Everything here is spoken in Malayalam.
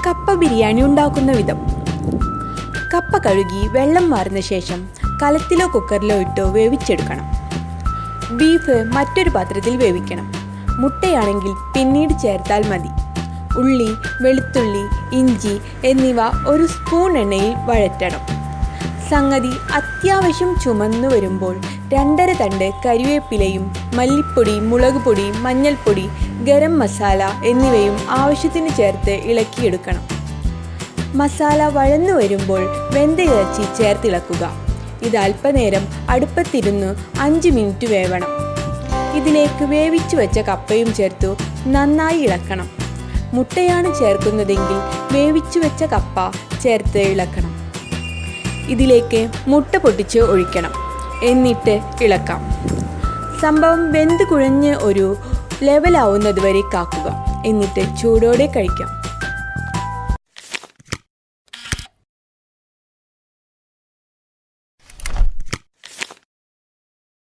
കപ്പ ബിരിയാണി ഉണ്ടാക്കുന്ന വിധം. കപ്പ കഴുകി വെള്ളം വാർന്ന ശേഷം കലത്തിലോ കുക്കറിലോ ഇട്ടോ വേവിച്ചെടുക്കണം. ബീഫ് മറ്റൊരു പാത്രത്തിൽ വേവിക്കണം. മുട്ടയാണെങ്കിൽ പിന്നീട് ചേർത്താൽ മതി. ഉള്ളി, വെളുത്തുള്ളി, ഇഞ്ചി എന്നിവ ഒരു സ്പൂൺ എണ്ണയിൽ വഴറ്റണം. സംഗതി അത്യാവശ്യം ചുമന്നു വരുമ്പോൾ 2.5 തണ്ട് കരിവേപ്പിലയും മല്ലിപ്പൊടി, മുളക് പൊടി, മഞ്ഞൾപ്പൊടി, ഗരം മസാല എന്നിവയും ആവശ്യത്തിന് ചേർത്ത് ഇളക്കിയെടുക്കണം. മസാല വഴന്നു വരുമ്പോൾ വെന്ത ഇറച്ചി ചേർത്തിളക്കുക. ഇത് അല്പനേരം അടുപ്പത്തിരുന്ന് 5 മിനിറ്റ് വേവണം. ഇതിലേക്ക് വേവിച്ചു വെച്ച കപ്പയും ചേർത്തു നന്നായി ഇളക്കണം. മുട്ടയാണ് ചേർക്കുന്നതെങ്കിൽ വേവിച്ചു വെച്ച കപ്പ ചേർത്ത് ഇളക്കണം. ഇതിലേക്ക് മുട്ട പൊട്ടിച്ച് ഒഴിക്കണം. എന്നിട്ട് ഇളക്കാം. സംഭവം വെന്ത് കുഴഞ്ഞ് ഒരു ലെവലാവുന്നത് വരെ കാക്കുക. എന്നിട്ട് ചൂടോടെ കഴിക്കാം.